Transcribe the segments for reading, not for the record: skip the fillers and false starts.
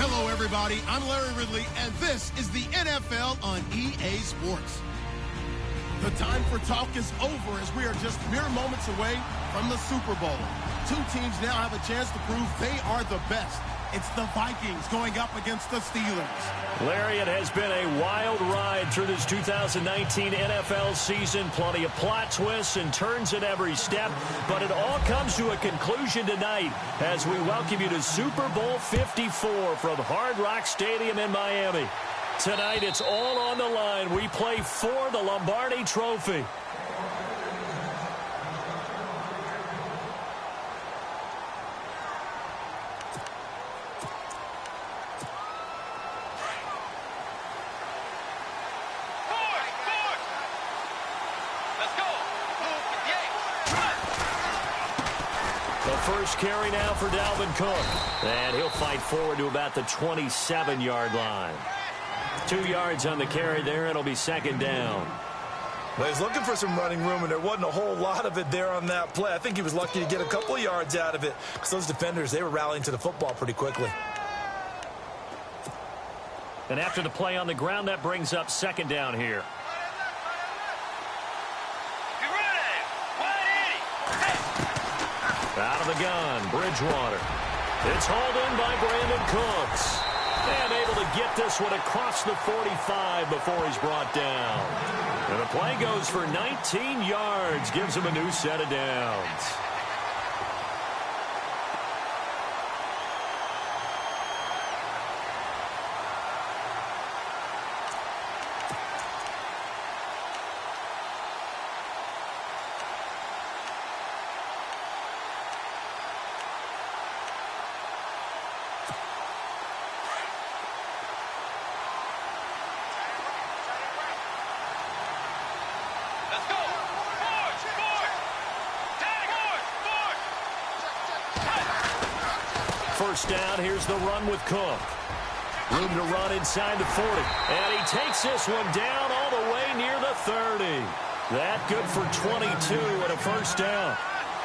Hello, everybody. I'm Larry Ridley, and this is the NFL on EA Sports. The time for talk is over as we are just mere moments away from the Super Bowl. Two teams now have a chance to prove they are the best. It's the Vikings going up against the Steelers. Larry, it has been a wild ride through this 2019 NFL season. Plenty of plot twists and turns at every step. But it all comes to a conclusion tonight as we welcome you to Super Bowl 54 from Hard Rock Stadium in Miami. Tonight, it's all on the line. We play for the Lombardi Trophy. First carry now for Dalvin Cook. And he'll fight forward to about the 27-yard line. 2 yards on the carry there. It'll be second down. Well, he's looking for some running room, and there wasn't a whole lot of it there on that play. I think he was lucky to get a couple of yards out of it because those defenders, they were rallying to the football pretty quickly. And after the play on the ground, that brings up second down here. Out of the gun, Bridgewater. It's hauled in by Brandon Cooks. And able to get this one across the 45 before he's brought down. And the play goes for 19 yards, gives him a new set of downs. First down, here's the run with Cook. Room to run inside the 40. And he takes this one down all the way near the 30. That good for 22 and a first down.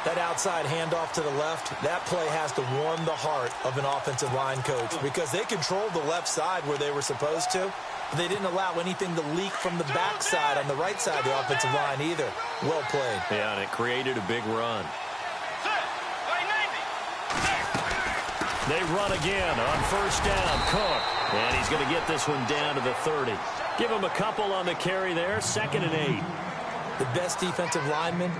That outside handoff to the left, that play has to warm the heart of an offensive line coach because they controlled the left side where they were supposed to. But they didn't allow anything to leak from the backside on the right side of the offensive line either. Well played. Yeah, and it created a big run. They run again on first down. Cook. And he's going to get this one down to the 30. Give him a couple on the carry there. 2nd and 8. The best defensive linemen,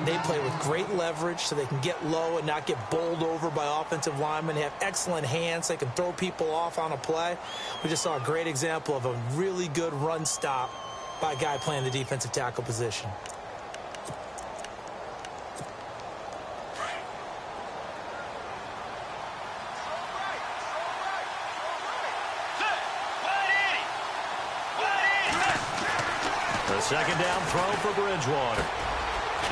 they play with great leverage so they can get low and not get bowled over by offensive linemen. They have excellent hands. They can throw people off on a play. We just saw a great example of a really good run stop by a guy playing the defensive tackle position. Second down throw for Bridgewater.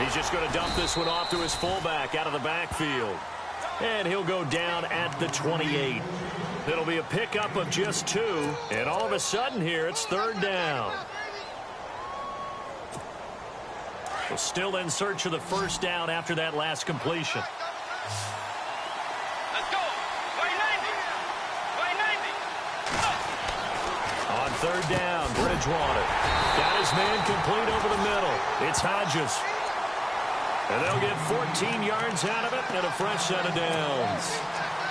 He's just going to dump this one off to his fullback out of the backfield. And he'll go down at the 28. It'll be a pickup of just 2. And all of a sudden here, it's third down. We're still in search of the first down after that last completion. On third down, Bridgewater. Got his man complete over the middle. It's Hodges. And they'll get 14 yards out of it and a fresh set of downs.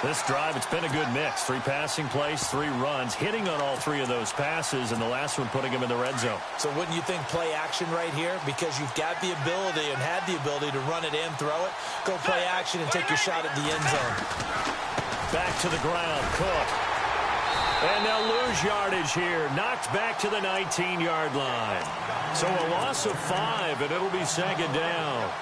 This drive, it's been a good mix. 3 passing plays, 3 runs, hitting on all 3 of those passes, and the last one putting him in the red zone. So wouldn't you think play action right here? Because you've got the ability and had the ability to run it and throw it. Go play action and take your shot at the end zone. Back to the ground, Cook. And they'll lose yardage here. Knocked back to the 19-yard line. So a loss of 5, and it'll be second down.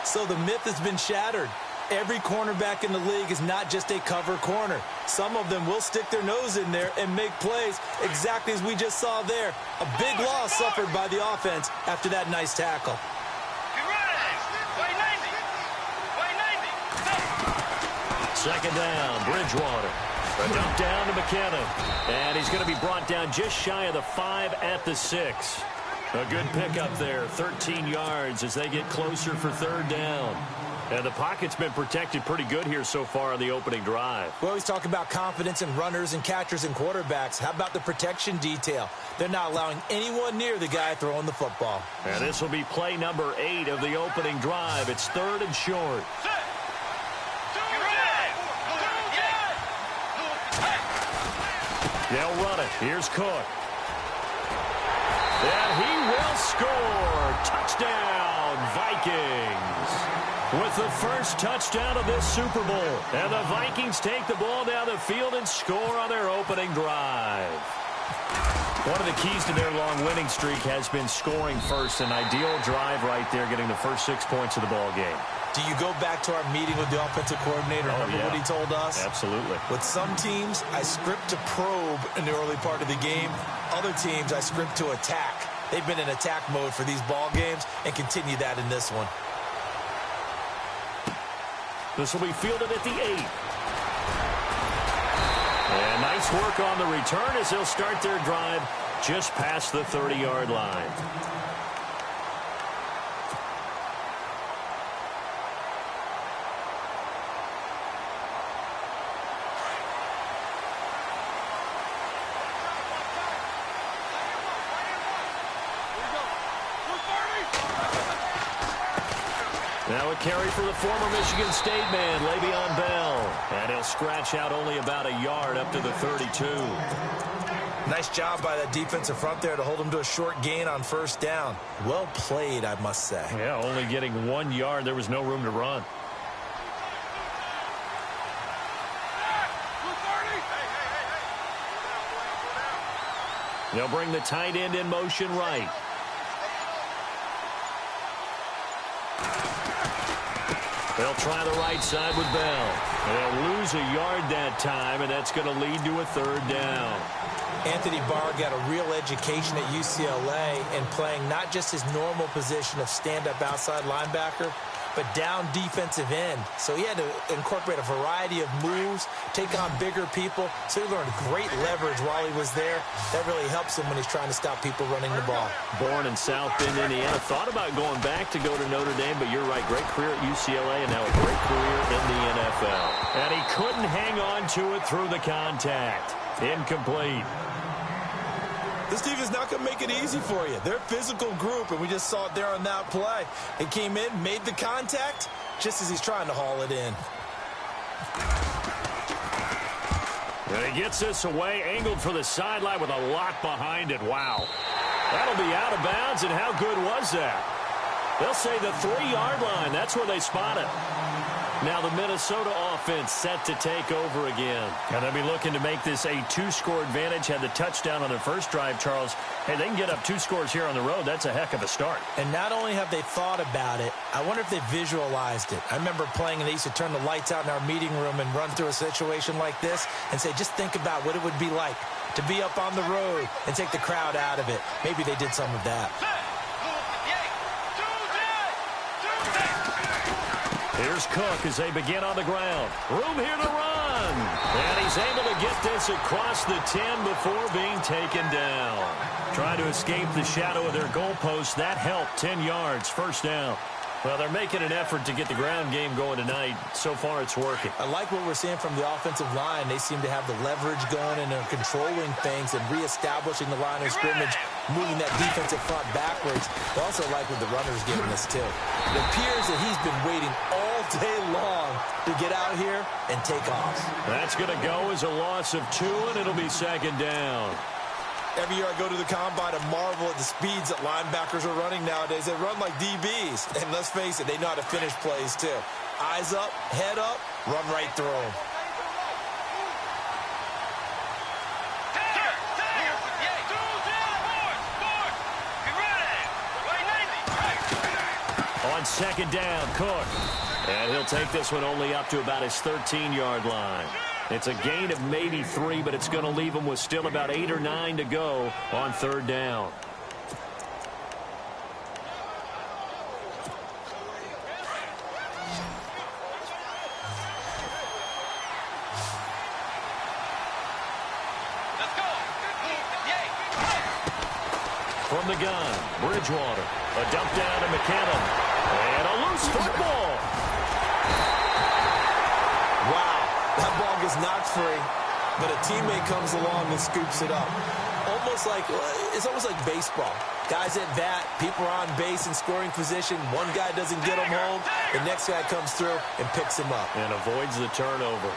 So the myth has been shattered. Every cornerback in the league is not just a cover corner. Some of them will stick their nose in there and make plays exactly as we just saw there. A big loss suffered by the offense after that nice tackle. Second down, Bridgewater. A dump down to McKinnon. And he's going to be brought down just shy of the 5 at the 6. A good pickup there, 13 yards as they get closer for third down. And the pocket's been protected pretty good here so far on the opening drive. We always talk about confidence in runners and catchers and quarterbacks. How about the protection detail? They're not allowing anyone near the guy throwing the football. And this will be play number 8 of the opening drive. It's 3rd and short. They'll run it. Here's Cook. And he will score. Touchdown, Vikings. With the first touchdown of this Super Bowl. And the Vikings take the ball down the field and score on their opening drive. One of the keys to their long winning streak has been scoring first. An ideal drive right there, getting the first 6 points of the ball game. Do you go back to our meeting with the offensive coordinator? Remember what he told us? Absolutely. With some teams, I script to probe in the early part of the game. Other teams, I script to attack. They've been in attack mode for these ball games and continue that in this one. This will be fielded at the 8. And nice work on the return as they'll start their drive just past the 30-yard line. Now a carry for the former Michigan State man, Le'Veon Bell. And he'll scratch out only about a yard up to the 32. Nice job by that defensive front there to hold him to a short gain on first down. Well played, I must say. Yeah, only getting 1 yard. There was no room to run. They'll bring the tight end in motion right. They'll try the right side with Bell. They'll lose a yard that time, and that's going to lead to a 3rd down. Anthony Barr got a real education at UCLA in playing not just his normal position of stand-up outside linebacker, but down defensive end. So he had to incorporate a variety of moves, take on bigger people. So he learned great leverage while he was there. That really helps him when he's trying to stop people running the ball. Born in South Bend, Indiana. Thought about going back to go to Notre Dame, but you're right. Great career at UCLA and now a great career in the NFL. And he couldn't hang on to it through the contact. Incomplete. This team is not going to make it easy for you. They're a physical group, and we just saw it there on that play. He came in, made the contact, just as he's trying to haul it in. And he gets this away, angled for the sideline with a lot behind it. Wow. That'll be out of bounds, and how good was that? They'll say the 3-yard line. That's where they spot it. Now the Minnesota offense set to take over again. And they'll be looking to make this a 2-score advantage. Had the touchdown on their first drive, Charles. Hey, they can get up 2 scores here on the road. That's a heck of a start. And not only have they thought about it, I wonder if they visualized it. I remember playing, and they used to turn the lights out in our meeting room and run through a situation like this and say, just think about what it would be like to be up on the road and take the crowd out of it. Maybe they did some of that. Here's Cook as they begin on the ground. Room here to run. And he's able to get this across the 10 before being taken down. Trying to escape the shadow of their goalpost. That helped. 10 yards. First down. Well, they're making an effort to get the ground game going tonight. So far, it's working. I like what we're seeing from the offensive line. They seem to have the leverage going and are controlling things and reestablishing the line of scrimmage, moving that defensive front backwards. I also like what the runner's giving us, too. It appears that he's been waiting all day long to get out here and take off. That's going to go as a loss of 2, and it'll be 2nd down. Every year I go to the combine and marvel at the speeds that linebackers are running nowadays. They run like DBs. And let's face it, they know how to finish plays too. Eyes up, head up, run right through them. On 2nd down, Cook. And he'll take this one only up to about his 13-yard line. It's a gain of maybe 3, but it's going to leave him with still about 8 or 9 to go on 3rd down. From the gun, Bridgewater. A dump down to McKinnon. And a loose football. That ball gets knocked free, but a teammate comes along and scoops it up. It's almost like baseball. Guys at bat, people are on base in scoring position. One guy doesn't get him home. The next guy comes through and picks him up. And avoids the turnover.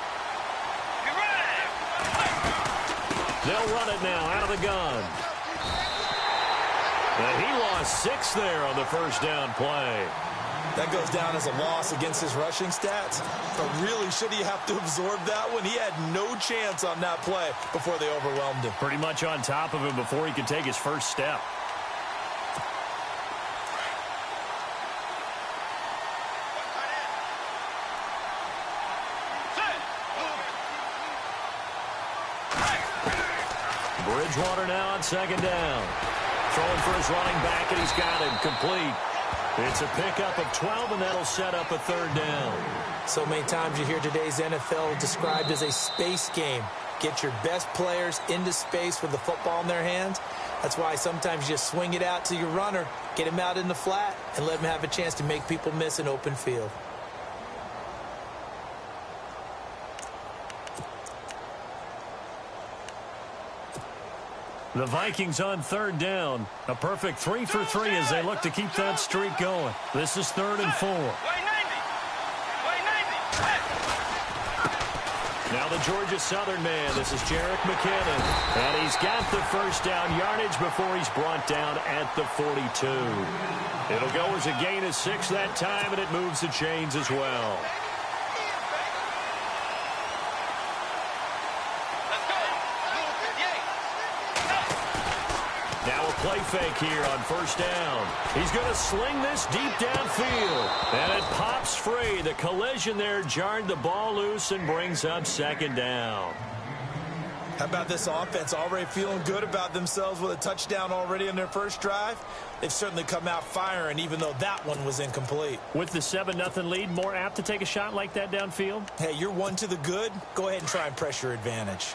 They'll run it now out of the gun. And he lost 6 there on the first down play. That goes down as a loss against his rushing stats. But really, should he have to absorb that one? He had no chance on that play before they overwhelmed him. Pretty much on top of him before he could take his first step. Bridgewater now on second down. Throwing for his running back, and he's got him complete. It's a pickup of 12, and that'll set up a third down. So many times you hear today's NFL described as a space game. Get your best players into space with the football in their hands. That's why sometimes you just swing it out to your runner, get him out in the flat, and let him have a chance to make people miss an open field. The Vikings on third down. A perfect 3 for 3 as they look to keep that streak going. This is 3rd and 4. Now the Georgia Southern man. This is Jerick McKinnon. And he's got the first down yardage before he's brought down at the 42. It'll go as a gain of 6 that time, and it moves the chains as well. Now a play fake here on first down. He's going to sling this deep downfield. And it pops free. The collision there jarred the ball loose and brings up second down. How about this offense already feeling good about themselves with a touchdown already in their first drive? They've certainly come out firing, even though that one was incomplete. With the 7-0 lead, more apt to take a shot like that downfield? Hey, you're one to the good. Go ahead and try and press your advantage.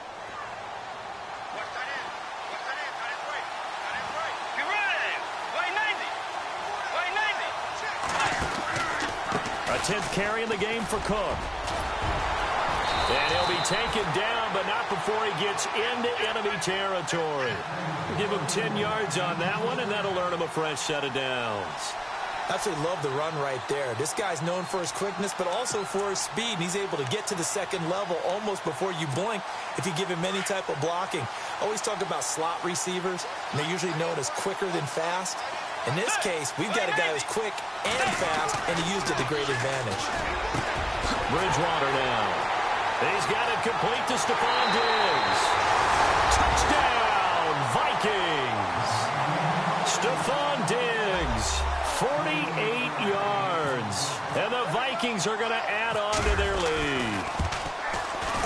A 10th carry in the game for Cook. And he'll be taken down, but not before he gets into enemy territory. Give him 10 yards on that one, and that'll earn him a fresh set of downs. Absolutely love the run right there. This guy's known for his quickness, but also for his speed. He's able to get to the second level almost before you blink if you give him any type of blocking. Always talk about slot receivers, and they're usually known as quicker than fast. In this case, we've got a guy who's quick and fast, and he used it to great advantage. Bridgewater now. He's got it complete to Stephon Diggs. Touchdown, Vikings. Stephon Diggs, 48 yards. And the Vikings are going to add on to their lead.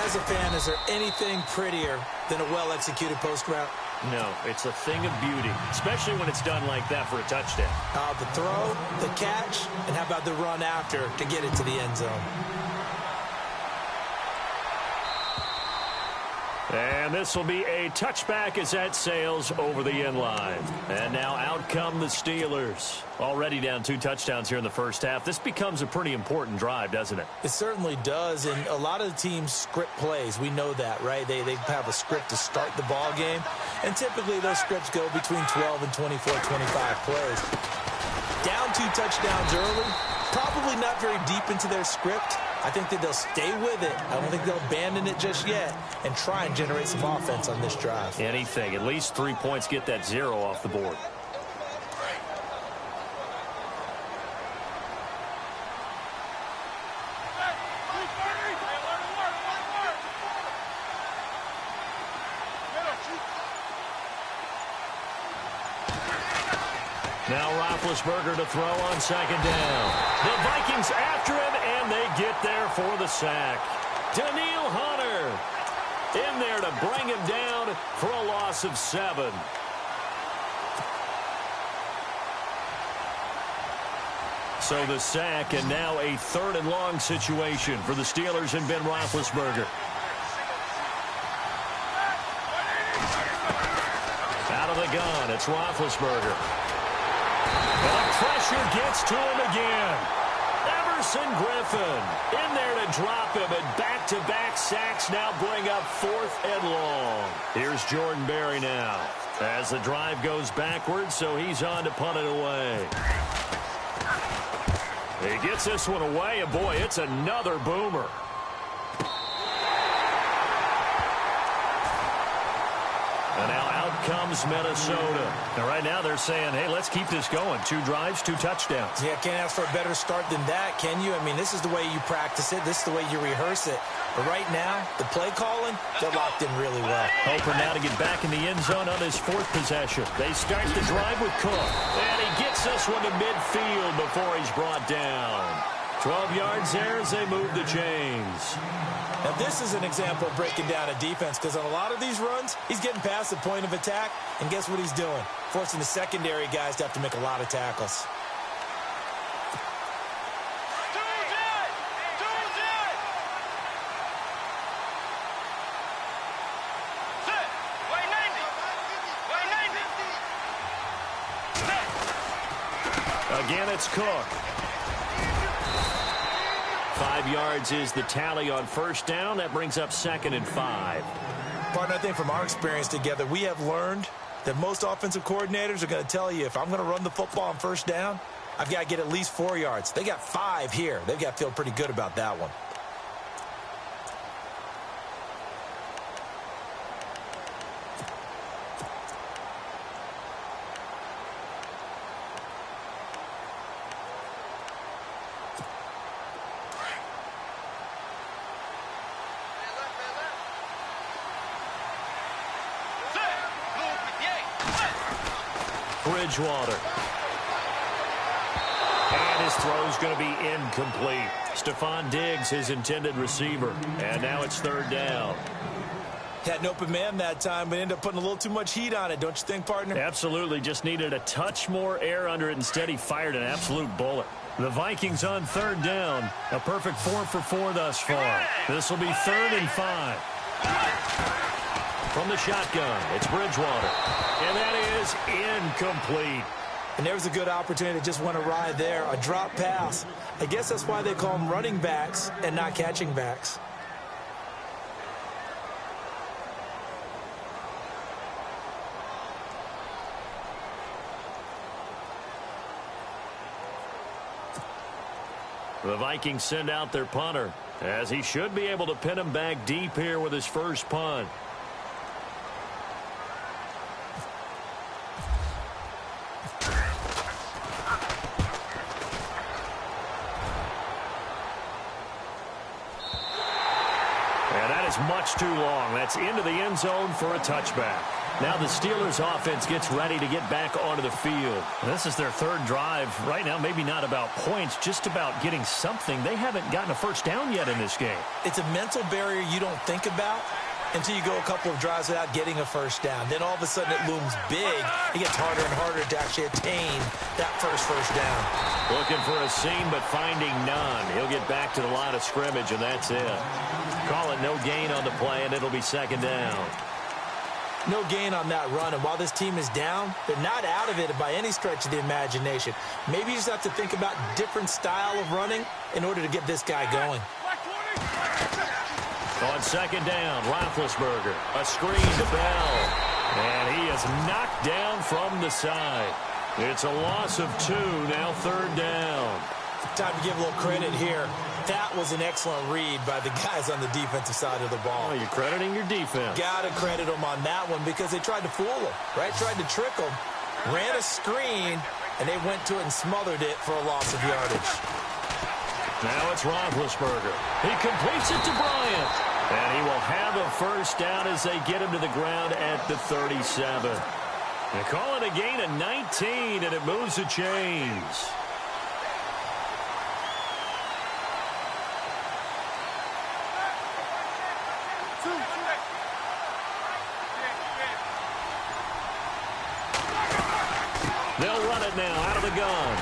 As a fan, is there anything prettier than a well-executed post route? No, it's a thing of beauty, especially when it's done like that for a touchdown. The throw, the catch, and how about the run after to get it to the end zone? And this will be a touchback as that sails over the end line. And now out come the Steelers. Already down 2 touchdowns here in the first half. This becomes a pretty important drive, doesn't it? It certainly does, and a lot of the teams script plays. We know that, right? They have a script to start the ball game, and typically those scripts go between 12 and 24, 25 plays. Down 2 touchdowns early, probably not very deep into their script. I think that they'll stay with it. I don't think they'll abandon it just yet and try and generate some offense on this drive. Anything. At least 3 points, get that 0 off the board. Now Roethlisberger to throw on second down. The Vikings after him, and they get there for the sack. Danielle Hunter in there to bring him down for a loss of 7. So the sack, and now a 3rd and long situation for the Steelers and Ben Roethlisberger. Out of the gun, it's Roethlisberger. And the pressure gets to him again. Never Everson Griffin in there to drop him, and back-to-back sacks now bring up 4th and long. Here's Jordan Berry now as the drive goes backwards, so he's on to punt it away. He gets this one away, and boy, it's another boomer. And now out comes Minnesota. And right now they're saying, hey, let's keep this going. 2 drives, 2 touchdowns. Yeah, can't ask for a better start than that, can you? I mean, this is the way you practice it. This is the way you rehearse it. But right now, the play calling, they're locked in really well. Hoping now to get back in the end zone on his 4th possession. They start the drive with Cook. And he gets this one to midfield before he's brought down. 12 yards there as they move the chains. Now, this is an example of breaking down a defense, because on a lot of these runs, he's getting past the point of attack, and guess what he's doing? Forcing the secondary guys to have to make a lot of tackles. Again, it's Cook. 5 yards is the tally on 1st down. That brings up 2nd and 5. Partner, I think from our experience together, we have learned that most offensive coordinators are going to tell you, if I'm going to run the football on 1st down, I've got to get at least 4 yards. They got 5 here. They've got to feel pretty good about that one. Bridgewater. And his throw's going to be incomplete. Stephon Diggs, his intended receiver. And now it's 3rd down. Had an open man that time, but ended up putting a little too much heat on it, don't you think, partner? Absolutely. Just needed a touch more air under it. Instead, he fired an absolute bullet. The Vikings on 3rd down. A perfect 4 for 4 thus far. This will be 3rd and 5. From the shotgun, it's Bridgewater. And that is incomplete. And there's a good opportunity to just went awry there. A drop pass. I guess that's why they call them running backs and not catching backs. The Vikings send out their punter, as he should be able to pin him back deep here with his first punt. Much too long. That's into the end zone for a touchback. Now the Steelers offense gets ready to get back onto the field. This is their 3rd drive. Right now, maybe not about points, just about getting something. They haven't gotten a 1st down yet in this game. It's a mental barrier you don't think about until you go a couple of drives without getting a 1st down. Then all of a sudden it looms big. It gets harder and harder to actually attain that first down. Looking for a seam, but finding none. He'll get back to the line of scrimmage, and that's it. Call it no gain on the play, and it'll be 2nd down. No gain on that run, and while this team is down, they're not out of it by any stretch of the imagination. Maybe you just have to think about different style of running in order to get this guy going. On 2nd down, Roethlisberger. A screen to Bell. And he is knocked down from the side. It's a loss of 2, now 3rd down. Time to give a little credit here. That was an excellent read by the guys on the defensive side of the ball. Oh, you're crediting your defense. Got to credit them on that one because they tried to fool him, right? Tried to trick him. Ran a screen, and they went to it and smothered it for a loss of yardage. Now it's Roethlisberger. He completes it to Bryant. And he will have a 1st down as they get him to the ground at the 37. They call it a gain of 19, and it moves the chains. They'll run it now out of the gun.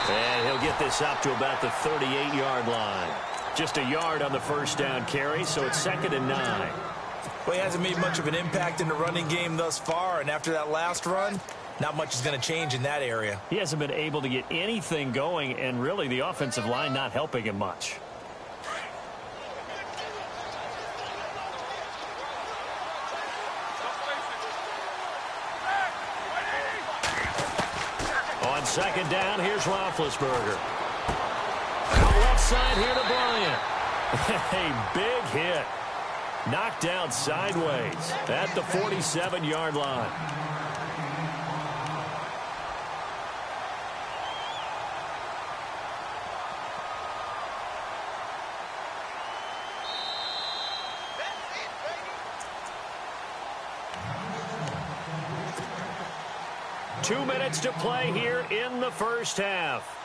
And he'll get this up to about the 38-yard line. Just a yard on the 1st down carry, so it's 2nd and 9. Well, he hasn't made much of an impact in the running game thus far, and after that last run, Not much is going to change in that area. He hasn't been able to get anything going, and really the offensive line not helping him much. On second down, here's Roethlisberger. Out left side here to Bryant. A big hit. Knocked down sideways at the 47-yard line. Two minutes to play here in the first half.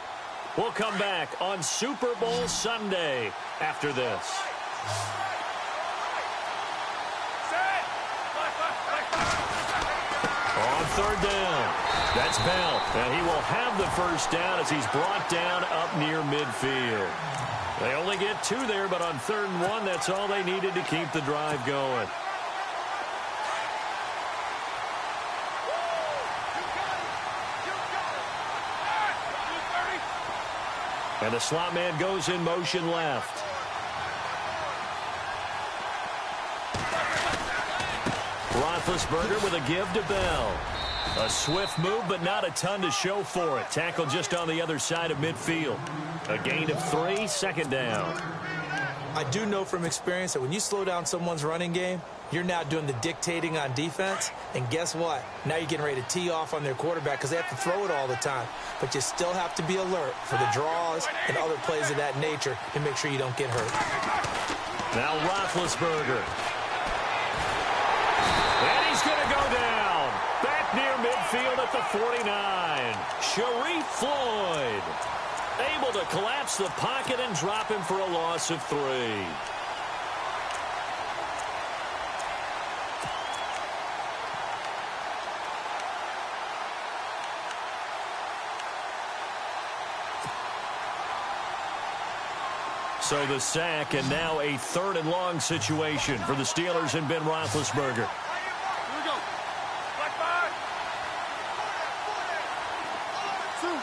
We'll come back on Super Bowl Sunday after this. On third down, that's Bell, and he will have the first down as he's brought down up near midfield. They only get two there, but on 3rd and 1, that's all they needed to keep the drive going. And the slot man goes in motion left. Roethlisberger with a give to Bell. A swift move, but not a ton to show for it. Tackle just on the other side of midfield. A gain of 3, 2nd down. I do know from experience that when you slow down someone's running game, you're now doing the dictating on defense. And guess what? Now you're getting ready to tee off on their quarterback because they have to throw it all the time. But you still have to be alert for the draws and other plays of that nature to make sure you don't get hurt. Now Roethlisberger. And he's going to go down. Back near midfield at the 49. Sharif Floyd able to collapse the pocket and drop him for a loss of 3. So the sack, and now a 3rd and long situation for the Steelers and Ben Roethlisberger. Here we go. Black 5. Two.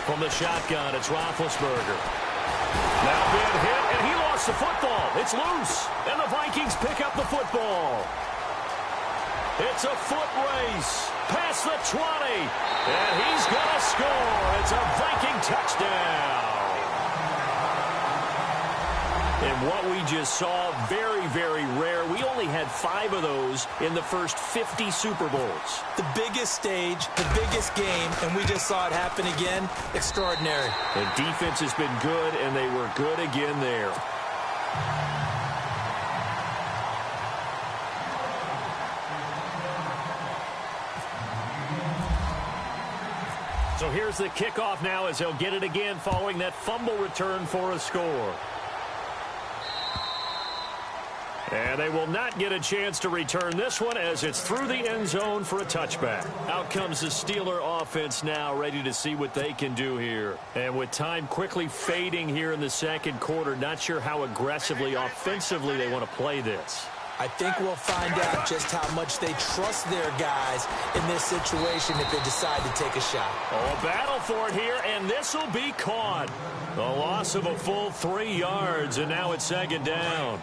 From the shotgun, it's Roethlisberger. Now been hit, and he lost the football. It's loose, and the Vikings pick up the football. It's a foot race past the 20, and he's going to score. It's a Viking touchdown. And what we just saw, very, very rare. We only had 5 of those in the first 50 Super Bowls. The biggest stage, the biggest game, and we just saw it happen again. Extraordinary. The defense has been good, and they were good again there. So here's the kickoff now as they'll get it again following that fumble return for a score. And they will not get a chance to return this one as it's through the end zone for a touchback. Out comes the Steeler offense now, ready to see what they can do here. And with time quickly fading here in the second quarter, not sure how aggressively, offensively they want to play this. I think we'll find out just how much they trust their guys in this situation if they decide to take a shot. Oh, a battle for it here, and this will be caught. The loss of a full 3 yards, and now it's 2nd down.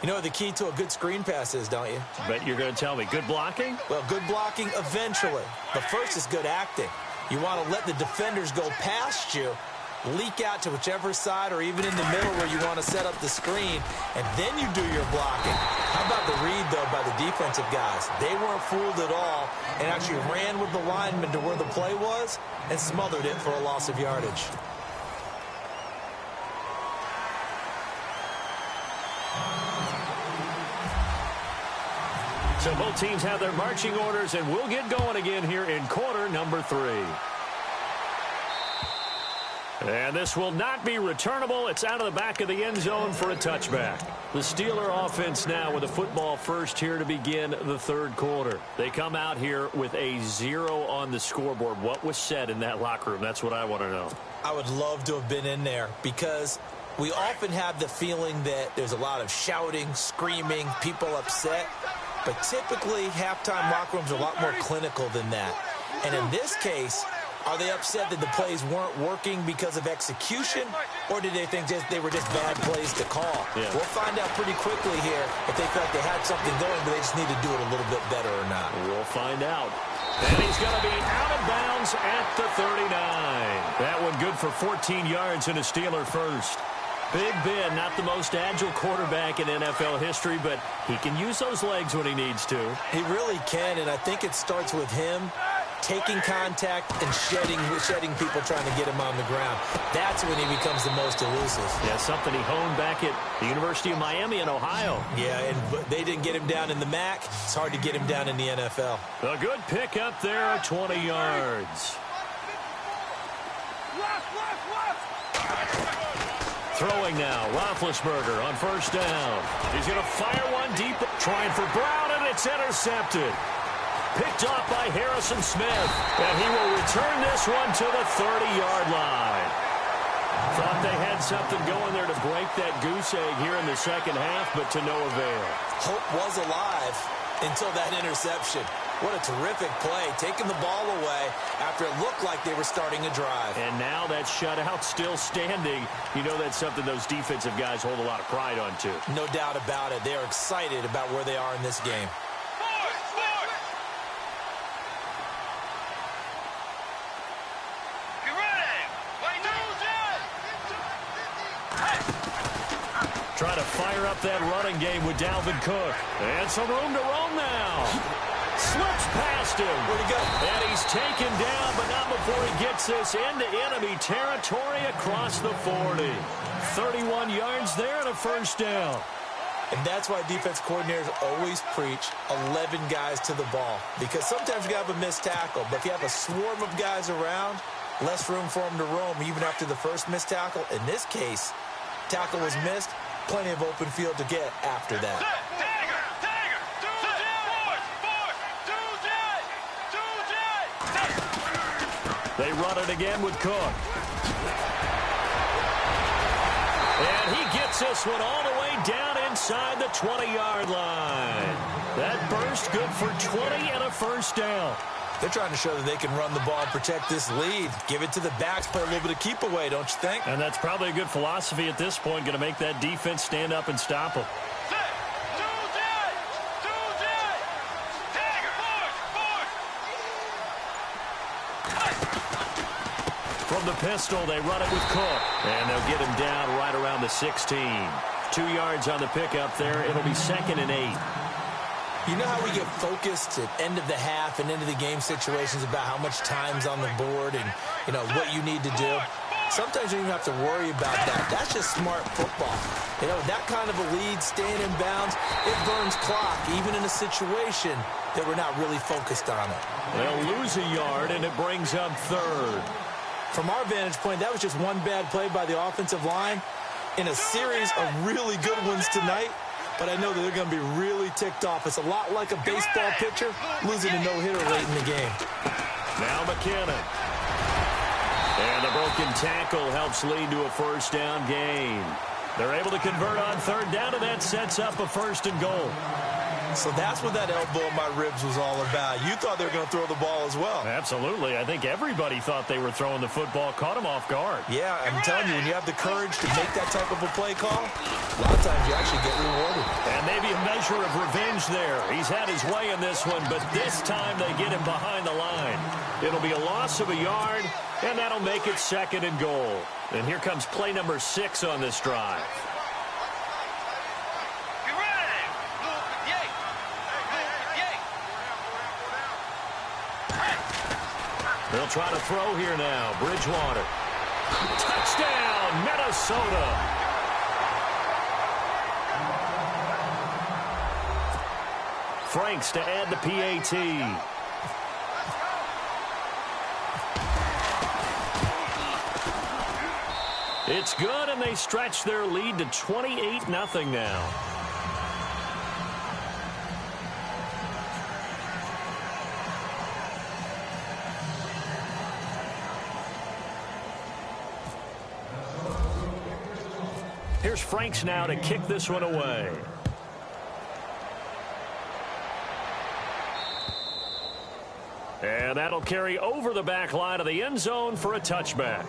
You know what the key to a good screen pass is, don't you? Bet you're going to tell me. Good blocking? Well, good blocking eventually. But first is good acting. You want to let the defenders go past you, leak out to whichever side or even in the middle where you want to set up the screen, and then you do your blocking. How about the read, though, by the defensive guys? They weren't fooled at all and actually ran with the lineman to where the play was and smothered it for a loss of yardage. So both teams have their marching orders, and we'll get going again here in quarter number 3. And this will not be returnable. It's out of the back of the end zone for a touchback. The Steeler offense now with a football first here to begin the 3rd quarter. They come out here with a 0 on the scoreboard. What was said in that locker room? That's what I want to know. I would love to have been in there because we often have the feeling that there's a lot of shouting, screaming, people upset. but typically halftime locker rooms are a lot more clinical than that. And in this case, are they upset that the plays weren't working because of execution, or did they think they were just bad plays to call? Yeah. We'll find out pretty quickly here if they felt they had something going, but they just need to do it a little bit better or not. We'll find out. And he's going to be out of bounds at the 39. That one good for 14 yards and a Steeler first. Big Ben, not the most agile quarterback in NFL history, but he can use those legs when he needs to. He really can, and I think it starts with him taking contact and shedding people trying to get him on the ground. That's when he becomes the most elusive. Yeah, something he honed back at the University of Miami in Ohio. Yeah, and they didn't get him down in the MAC. It's hard to get him down in the NFL. A good pick up there, 20 yards. Throwing now, Roethlisberger on first down. He's going to fire one deep, trying for Brown, and it's intercepted. Picked off by Harrison Smith, and he will return this one to the 30-yard line. Thought they had something going there to break that goose egg here in the second half, but to no avail. Hope was alive until that interception. What a terrific play, taking the ball away after it looked like they were starting a drive. And now that shutout still standing. You know that's something those defensive guys hold a lot of pride on, too. No doubt about it. They are excited about where they are in this game. Try to fire up that running game with Dalvin Cook. And some room to roam now. Slips past him. Where'd he go? And he's taken down, but not before he gets this into enemy territory across the 40. 31 yards there and a first down. And that's why defense coordinators always preach 11 guys to the ball. Because sometimes you have a missed tackle, but if you have a swarm of guys around, less room for them to roam even after the first missed tackle. In this case, tackle was missed. Plenty of open field to get after that. They run it again with Cook. And he gets this one all the way down inside the 20-yard line. That burst good for 20 and a first down. They're trying to show that they can run the ball and protect this lead. Give it to the backs, play a little bit of keep away, don't you think? And that's probably a good philosophy at this point, going to make that defense stand up and stop them. From the pistol, they run it with Cook. And they'll get him down right around the 16. 2 yards on the pickup there. It'll be 2nd and 8. You know how we get focused at end of the half and into the game situations about how much time's on the board and, you know, what you need to do? Sometimes you don't even have to worry about that. That's just smart football. You know, that kind of a lead, staying in bounds, it burns clock, even in a situation that we're not really focused on it. They'll lose a yard, and it brings up 3rd. From our vantage point, that was just one bad play by the offensive line in a series of really good ones tonight. But I know that they're going to be really ticked off. It's a lot like a baseball pitcher losing a no-hitter late in the game. Now McKinnon. And the broken tackle helps lead to a first down gain. They're able to convert on 3rd down, and that sets up a 1st and goal. So that's what that elbow in my ribs was all about. You thought they were going to throw the ball as well. Absolutely. I think everybody thought they were throwing the football, caught him off guard. Yeah, I'm telling you, when you have the courage to make that type of a play call, a lot of times you actually get rewarded. And maybe a measure of revenge there. He's had his way in this one, but this time they get him behind the line. It'll be a loss of a yard, and that'll make it 2nd and goal. And here comes play number 6 on this drive. They'll try to throw here now. Bridgewater. Touchdown, Minnesota. Franks to add the PAT. It's good, and they stretch their lead to 28-0 now. Here's Franks now to kick this one away. And that'll carry over the back line of the end zone for a touchback.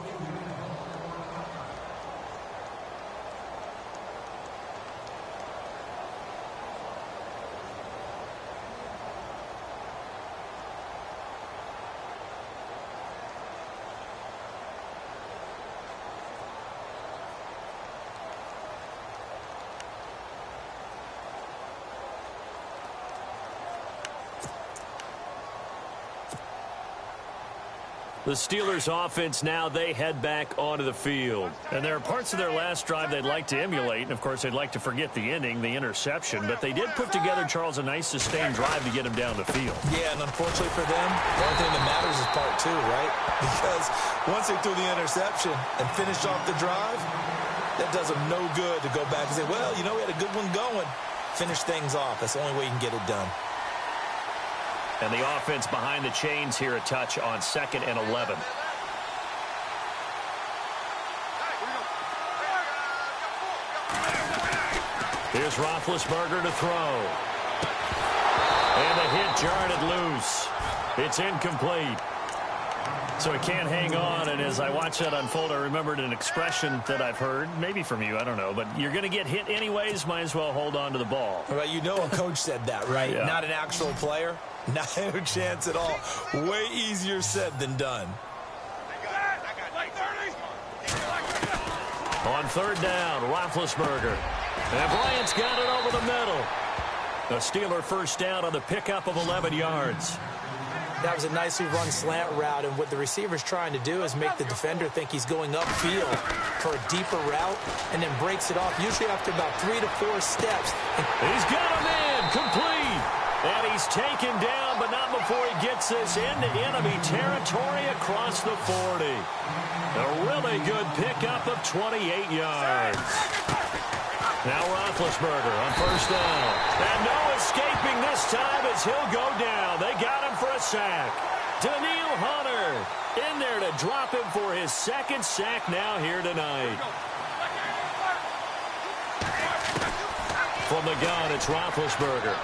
The Steelers offense now, they head back onto the field. And there are parts of their last drive they'd like to emulate. And, of course, they'd like to forget the ending, the interception. But they did put together, Charles, a nice sustained drive to get him down the field. Yeah, and unfortunately for them, the only thing that matters is part two, right? Because once they threw the interception and finished off the drive, that does them no good to go back and say, well, you know, we had a good one going. Finish things off. That's the only way you can get it done. And the offense behind the chains here, a touch on 2nd and 11. Here's Roethlisberger to throw. And the hit jarred it loose. It's incomplete. So he can't hang on, and as I watch that unfold, I remembered an expression that I've heard, maybe from you, I don't know, but you're going to get hit anyways, might as well hold on to the ball. Well, you know a coach said that, right? Yeah. Not an actual player. Not a chance at all. Way easier said than done. On 3rd down, Roethlisberger. And Bryant's got it over the middle. The Steeler first down on the pickup of 11 yards. That was a nicely run slant route, and what the receiver's trying to do is make the defender think he's going upfield for a deeper route and then breaks it off, usually after about 3 to 4 steps. He's got him in, complete. And he's taken down, but not before he gets this into enemy territory across the 40. A really good pickup of 28 yards. Now Roethlisberger on 1st down. And no escaping this time as he'll go down. They got him for a sack. Danielle Hunter in there to drop him for his 2nd sack now here tonight. From the gun, it's Roethlisberger.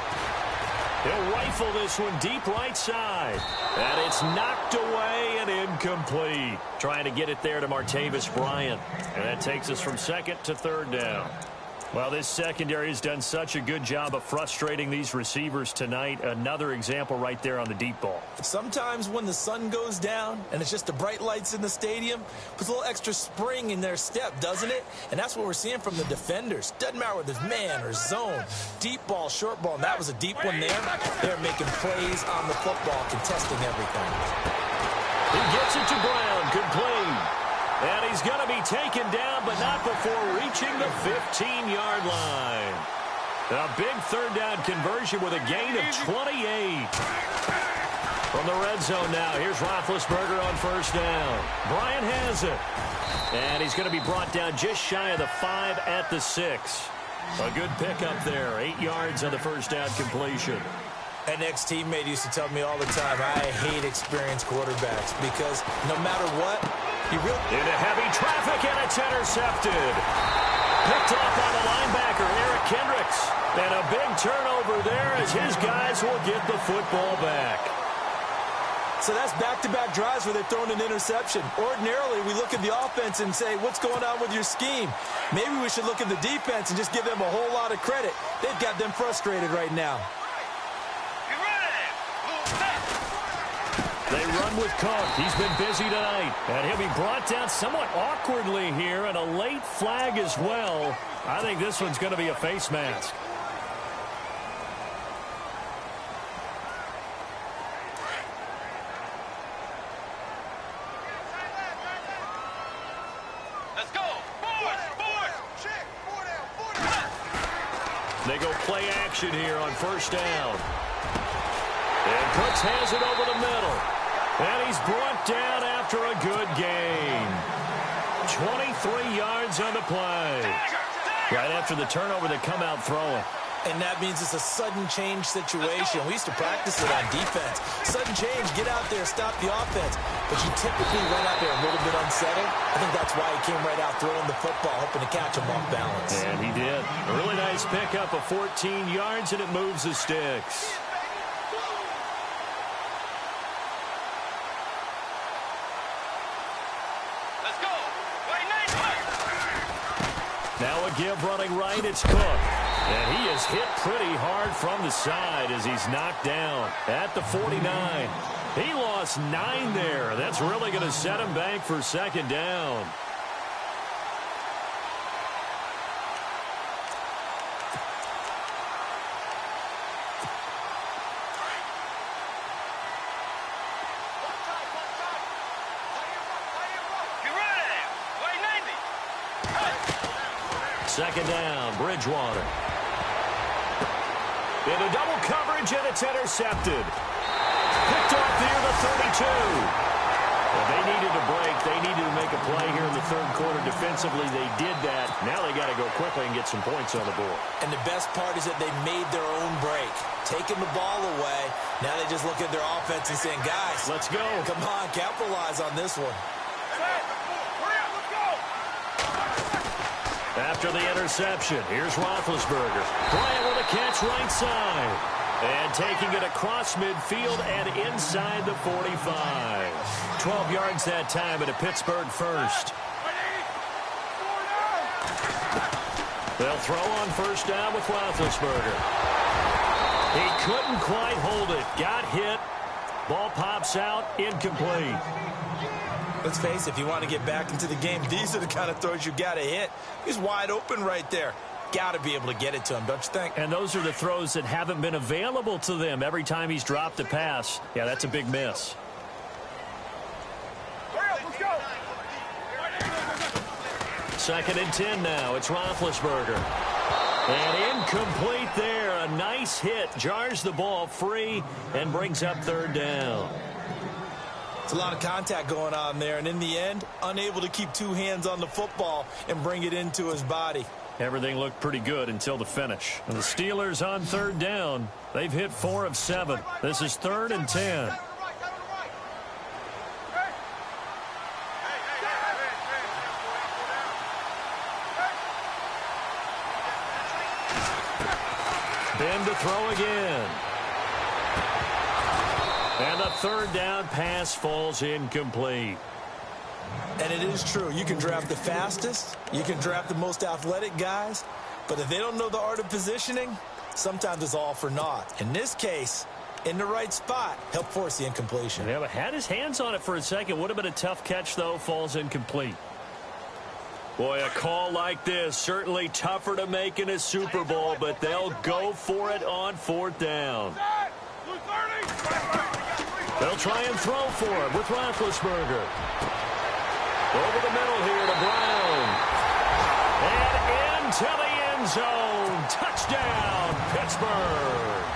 He'll rifle this one deep right side. And it's knocked away and incomplete. Trying to get it there to Martavis Bryant. And that takes us from 2nd to 3rd down. Well, this secondary has done such a good job of frustrating these receivers tonight. Another example right there on the deep ball. Sometimes when the sun goes down and it's just the bright lights in the stadium, puts a little extra spring in their step, doesn't it? And that's what we're seeing from the defenders. Doesn't matter whether it's man or zone, deep ball, short ball, and that was a deep one there. They're making plays on the football, contesting everything. He gets it to Brown, complete. And he's going to be taken down, but not before reaching the 15-yard line. A big 3rd down conversion with a gain of 28. From the red zone now, here's Roethlisberger on 1st down. Bryant has it. And he's going to be brought down just shy of the 5 at the 6. A good pickup there. 8 yards on the 1st down completion. An ex-teammate used to tell me all the time, I hate experienced quarterbacks because no matter what, you really... Into heavy traffic, and it's intercepted. Picked off by the linebacker, Eric Kendricks. And a big turnover there as his guys will get the football back. So that's back-to-back drives where they've thrown an interception. Ordinarily, we look at the offense and say, what's going on with your scheme? Maybe we should look at the defense and just give them a whole lot of credit. They've got them frustrated right now. They run with Cook. He's been busy tonight. And he'll be brought down somewhat awkwardly here, and a late flag as well. I think this one's going to be a face mask. Let's go. Boys. Check. 4 down. They go play action here on 1st down. And Cooks has it over the middle. And he's brought down after a good gain. 23 yards on the play. Right after the turnover, they come out throwing. And that means it's a sudden change situation. We used to practice it on defense. Sudden change, get out there, stop the offense. But you typically run out there a little bit unsettled. I think that's why he came right out throwing the football, hoping to catch him off balance. And he did. A really nice pickup of 14 yards, and it moves the sticks. give running right. It's Cook. And he is hit pretty hard from the side as he's knocked down at the 49. He lost 9 there. That's really going to set him back for second down. Second down, Bridgewater. Into double coverage, and it's intercepted. Picked off near the 32. Well, they needed a break. They needed to make a play here in the third quarter. Defensively, they did that. Now they got to go quickly and get some points on the board. And the best part is that they made their own break. Taking the ball away. Now they just look at their offense and saying, guys, let's go. Come on, capitalize on this one. After the interception, here's Roethlisberger. Bryant with a catch right side. And taking it across midfield and inside the 45. 12 yards that time at a Pittsburgh first. They'll throw on first down with Roethlisberger. He couldn't quite hold it. Got hit. Ball pops out. Incomplete. Let's face it, if you want to get back into the game, these are the kind of throws you got to hit. He's wide open right there. Got to be able to get it to him, don't you think? And those are the throws that haven't been available to them every time he's dropped a pass. Yeah, that's a big miss. Let's go. Second and 10 now. It's Roethlisberger. And incomplete there. A nice hit. Jars the ball free and brings up third down. It's a lot of contact going on there, and in the end, unable to keep 2 hands on the football and bring it into his body. Everything looked pretty good until the finish. And the Steelers on third down. They've hit 4 of 7. This is 3rd and 10. Ben to throw again. And the third down pass falls incomplete. And it is true. You can draft the fastest. You can draft the most athletic guys. But if they don't know the art of positioning, sometimes it's all for naught. In this case, in the right spot, help force the incompletion. Yeah, but had his hands on it for a second. Would have been a tough catch, though. Falls incomplete. Boy, a call like this, certainly tougher to make in a Super Bowl, but they'll go for it on 4th down. They'll try and throw for him with Roethlisberger. Over the middle here to Brown. And into the end zone. Touchdown, Pittsburgh.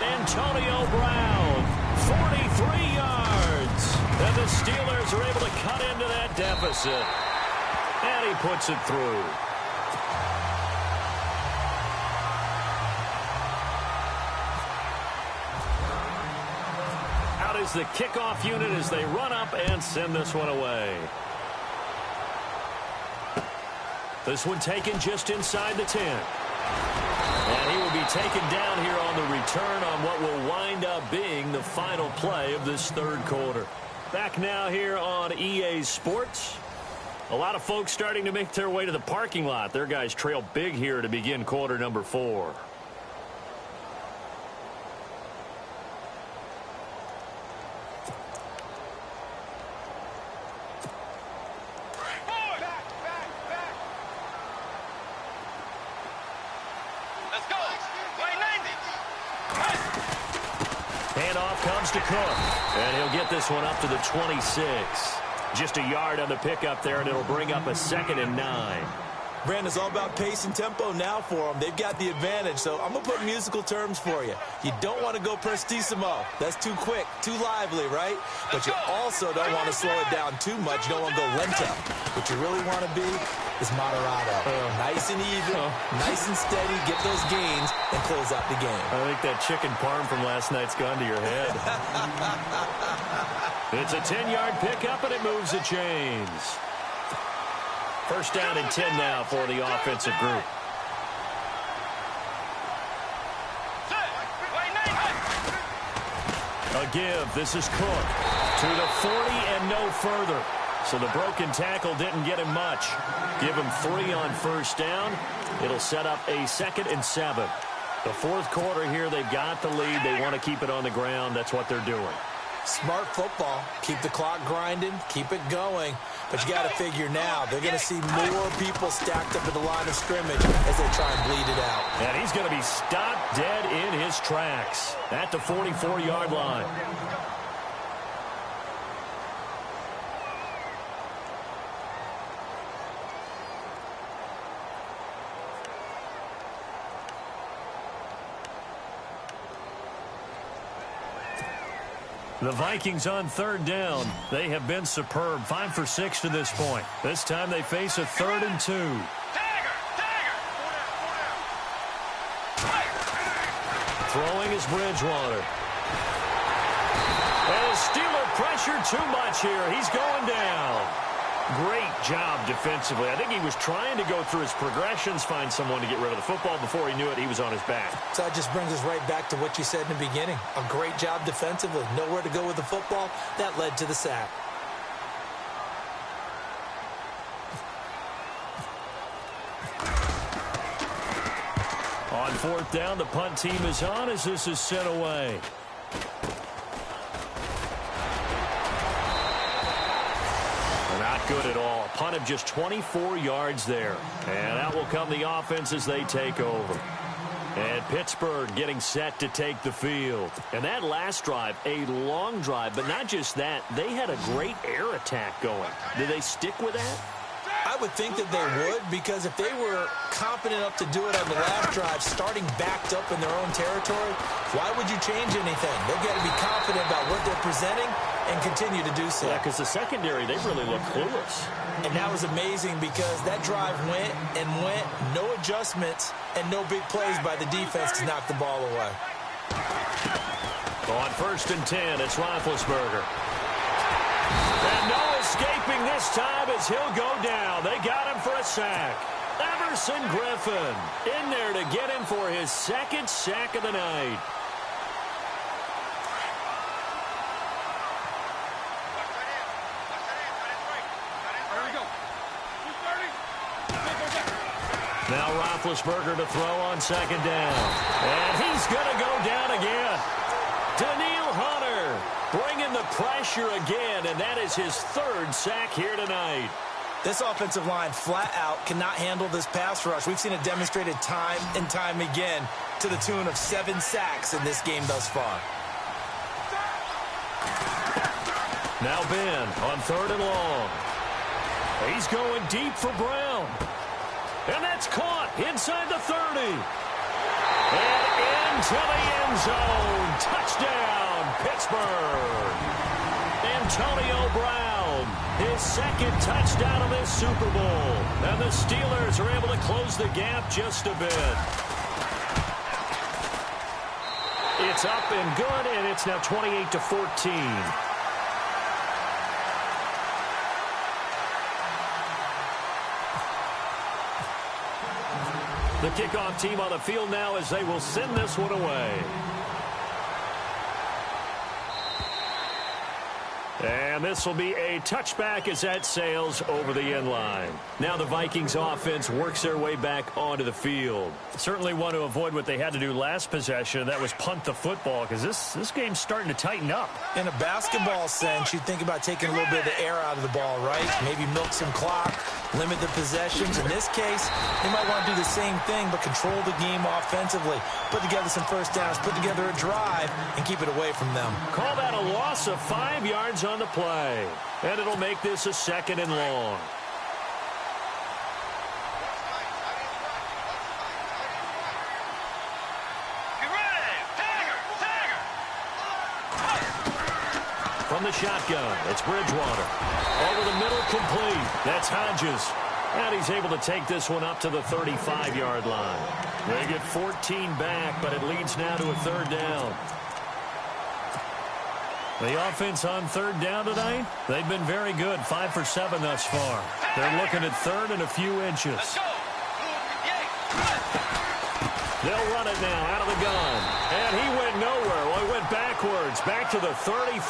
Antonio Brown, 43 yards. And the Steelers are able to cut into that deficit. And he puts it through. Out is the kickoff unit as they run up and send this one away. This one taken just inside the 10. And he will be taken down here on the return on what will wind up being the final play of this third quarter. Back now here on EA Sports. A lot of folks starting to make their way to the parking lot. Their guys trail big here to begin quarter number 4. Let's go. Play 90. Handoff comes to Cook. And he'll get this one up to the 26. Just a yard on the pickup there, and it'll bring up a 2nd and 9. Brandon, it's all about pace and tempo now for them. They've got the advantage, so I'm going to put musical terms for you. You don't want to go prestissimo. That's too quick, too lively, right? But you also don't want to slow it down too much. You don't want to go lento. What you really want to be is moderato. Nice and even, nice and steady, get those gains, and close out the game. I think that chicken parm from last night's gone to your head. It's a 10-yard pickup, and it moves the chains. First down and 10 now for the offensive group. A give. This is Cook to the 40 and no further. So the broken tackle didn't get him much. Give him 3 on first down. It'll set up a 2nd and 7. The fourth quarter here, they've got the lead. They want to keep it on the ground. That's what they're doing. Smart football. Keep the clock grinding. Keep it going. But you got to figure now, they're going to see more people stacked up at the line of scrimmage as they try and bleed it out. And he's going to be stopped dead in his tracks at the 44-yard line. The Vikings on 3rd down. They have been superb. 5 for 6 to this point. This time they face a 3rd and 2. Throwing is Bridgewater. And Steeler pressure too much here. He's going down. Great job defensively. I think he was trying to go through his progressions, find someone to get rid of the football. Before he knew it, he was on his back. So that just brings us right back to what you said in the beginning. A great job defensively. Nowhere to go with the football. That led to the sack. On 4th down, the punt team is on as this is sent away. Not good at all. Punt of just 24 yards there. And out will come the offense as they take over. And Pittsburgh getting set to take the field. And that last drive, a long drive, but not just that. They had a great air attack going. Did they stick with that? I would think that they would, because if they were confident enough to do it on the last drive, starting backed up in their own territory, why would you change anything? They've got to be confident about what they're presenting and continue to do so. Yeah, because the secondary, they really look clueless. And that was amazing because that drive went and went, no adjustments, and no big plays by the defense to knock the ball away. On 1st and 10, it's Roethlisberger. And no escaping this time as he'll go down. They got him for a sack. Everson Griffin in there to get him for his 2nd sack of the night. Now Roethlisberger to throw on 2nd down. And he's going to go down again. Daniil Hunter bringing the pressure again, and that is his 3rd sack here tonight. This offensive line flat out cannot handle this pass rush. We've seen it demonstrated time and time again to the tune of 7 sacks in this game thus far. Now Ben on 3rd and long. He's going deep for Brown. And that's caught inside the 30. And into the end zone. Touchdown, Pittsburgh. Antonio Brown, his 2nd touchdown of this Super Bowl. And the Steelers are able to close the gap just a bit. It's up and good, and it's now 28-14. The kickoff team on the field now as they will send this one away. And this will be a touchback as that sails over the end line. Now the Vikings offense works their way back onto the field. Certainly want to avoid what they had to do last possession. That was punt the football, because this game's starting to tighten up. In a basketball sense, you think about taking a little bit of the air out of the ball, right? Maybe milk some clock, limit the possessions. In this case, they might want to do the same thing, but control the game offensively. Put together some first downs, put together a drive, and keep it away from them. Call that a loss of 5 yards on the play. And it'll make this a 2nd and long. From the shotgun, it's Bridgewater. Over the middle, complete. That's Hodges. And he's able to take this one up to the 35-yard line. They get 14 back, but it leads now to a 3rd down. The offense on 3rd down tonight, they've been very good. 5 for 7 thus far. They're looking at 3rd and a few inches. They'll run it now out of the gun. And he went nowhere. Well, he went backwards, back to the 33.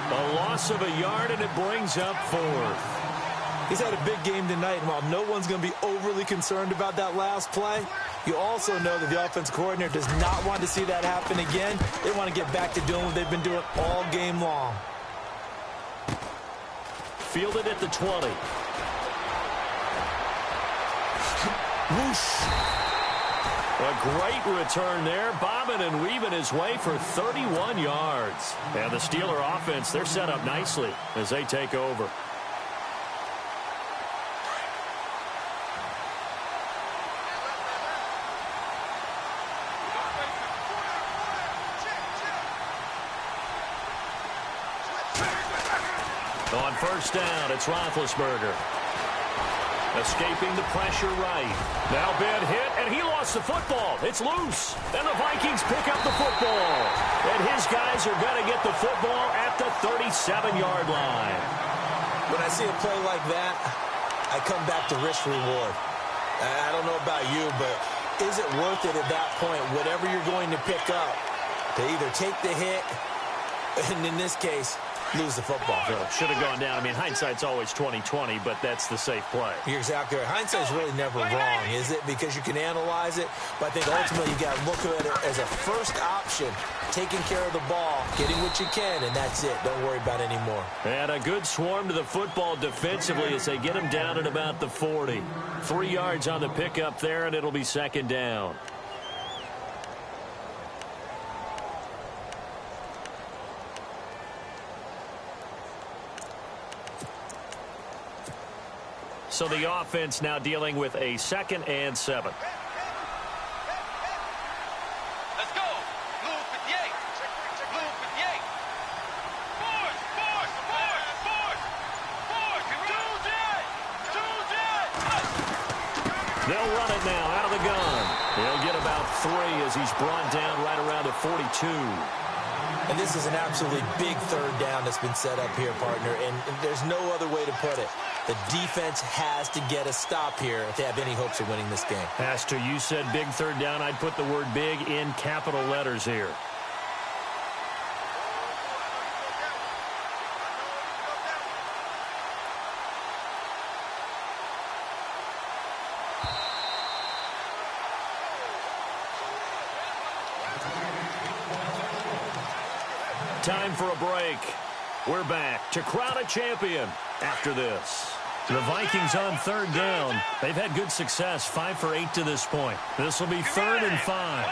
A loss of a yard, and it brings up 4th. He's had a big game tonight, and while no one's going to be overly concerned about that last play, you also know that the offense coordinator does not want to see that happen again. They want to get back to doing what they've been doing all game long. Fielded at the 20. Whoosh. A great return there, bobbing and weaving his way for 31 yards. And the Steeler offense, they're set up nicely as they take over. On first down, it's Roethlisberger. Escaping the pressure right. Now bad hit, and he lost the football. It's loose. And the Vikings pick up the football. And his guys are going to get the football at the 37-yard line. When I see a play like that, I come back to risk reward. I don't know about you, but is it worth it at that point, whatever you're going to pick up, to either take the hit, and in this case, lose the football? Should have gone down. I mean, hindsight's always 20/20, but that's the safe play. You're exactly right. Hindsight's really never wrong, is it? Because you can analyze it, but I think ultimately you got to look at it as a first option, taking care of the ball, getting what you can, and that's it. Don't worry about it anymore. And a good swarm to the football defensively as they get him down at about the 40. 3 yards on the pickup there, and it'll be second down. So the offense now dealing with a 2nd and 7. Let's go. Blue 58. Blue 58. Force. They'll run it now out of the gun. He'll get about 3 as he's brought down right around the 42. And this is an absolutely big third down that's been set up here, partner, and there's no other way to put it. The defense has to get a stop here if they have any hopes of winning this game. Has to. You said big third down. I'd put the word big in capital letters here. Time for a break. We're back to crown a champion after this. The Vikings on third down. They've had good success, 5 for 8 to this point. This will be 3rd and 5.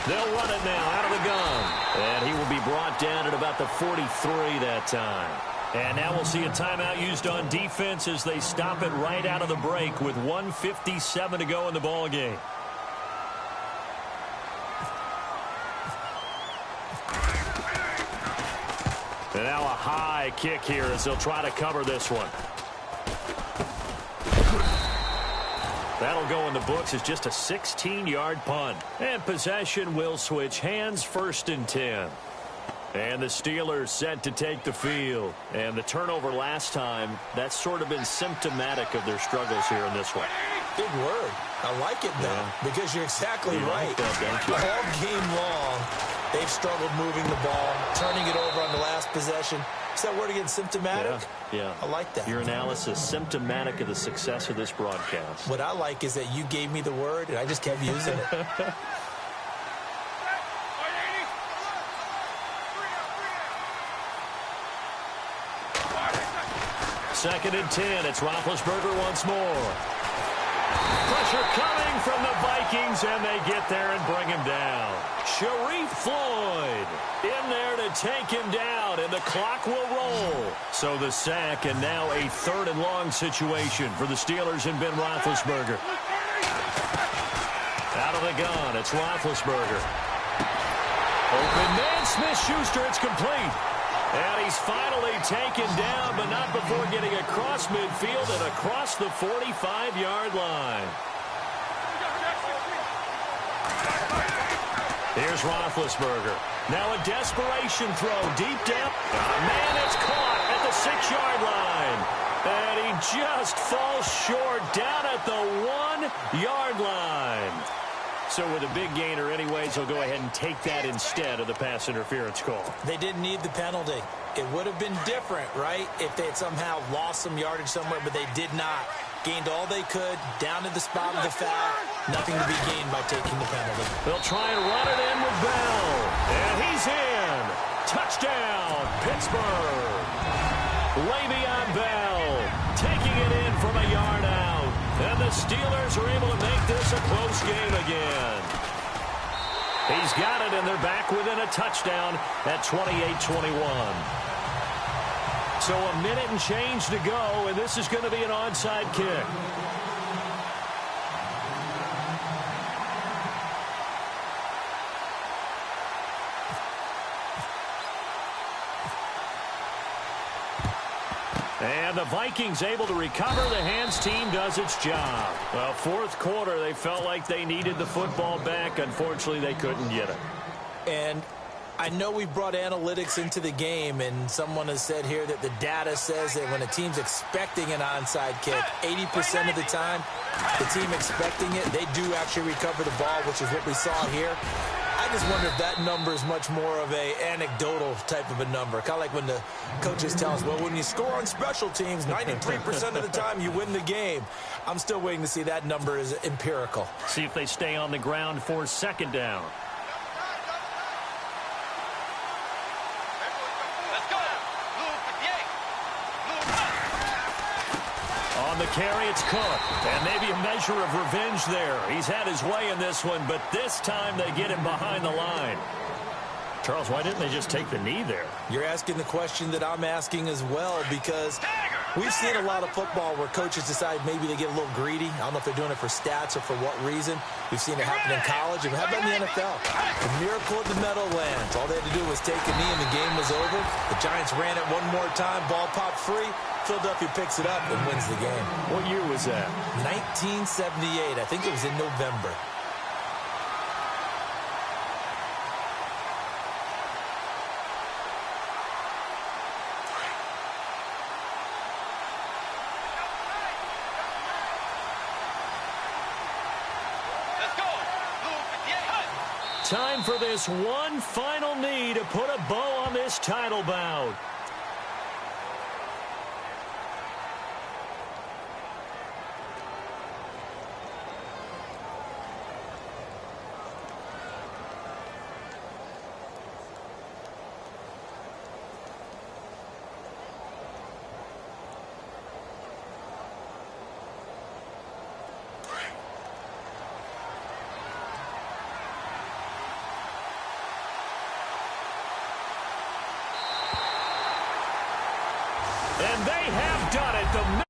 They'll run it now out of the gun. And he will be brought down at about the 43 that time. And now we'll see a timeout used on defense as they stop it right out of the break with 1:57 to go in the ball game. And now a high kick here as they'll try to cover this one. That'll go in the books as just a 16-yard punt. And possession will switch hands, 1st and 10. And the Steelers set to take the field. And the turnover last time, that's sort of been symptomatic of their struggles here in this one. Big word. I like it, though, because you're exactly right. Like that, don't you? All game long, they've struggled moving the ball, turning it over on the last possession. Is that word again, symptomatic? Yeah. I like that. Your analysis, symptomatic of the success of this broadcast. What I like is that you gave me the word, and I just kept using it. 2nd and 10. It's Roethlisberger once more. Pressure coming from the Vikings, and they get there and bring him down. Sharif Floyd in there to take him down, and the clock will roll. So the sack, and now a 3rd and long situation for the Steelers and Ben Roethlisberger. Out of the gun, it's Roethlisberger. Open man, Smith-Schuster, it's complete. And he's finally taken down, but not before getting across midfield and across the 45-yard line. Here's Roethlisberger. Now a desperation throw deep down. Man, it's caught at the 6-yard line. And he just falls short down at the 1-yard line. So with a big gainer anyways, they'll go ahead and take that instead of the pass interference call. They didn't need the penalty. It would have been different, right, if they had somehow lost some yardage somewhere, but they did not. Gained all they could, down to the spot of the foul. Nothing to be gained by taking the penalty. They'll try and run it in with Bell. And he's in. Touchdown, Pittsburgh. Le'Veon Bell taking it in from a yard out. And the Steelers are able to make this a close game again. He's got it, and they're back within a touchdown at 28-21. So a minute and change to go, and this is going to be an onside kick. And the Vikings able to recover. The hands team does its job. Well, fourth quarter, they felt like they needed the football back. Unfortunately, they couldn't get it. And I know we brought analytics into the game, and someone has said here that the data says that when a team's expecting an onside kick, 80% of the time, the team expecting it, they do actually recover the ball, which is what we saw here. I just wonder if that number is much more of a anecdotal type of a number. Kind of like when the coaches tell us, well, when you score on special teams, 93% of the time you win the game. I'm still waiting to see that number is empirical. See if they stay on the ground for second down. On the carry, it's Cook. And maybe a measure of revenge there. He's had his way in this one, but this time they get him behind the line. Charles, why didn't they just take the knee there? You're asking the question that I'm asking as well, because we've seen a lot of football where coaches decide maybe they get a little greedy. I don't know if they're doing it for stats or for what reason. We've seen it happen in college, and how about in the NFL? The miracle at the Meadowlands. All they had to do was take a knee, and the game was over. The Giants ran it one more time. Ball popped free. Philadelphia picks it up and wins the game. What year was that? 1978. I think it was in November. Time for this one final knee to put a bow on this title bout. And they have done it.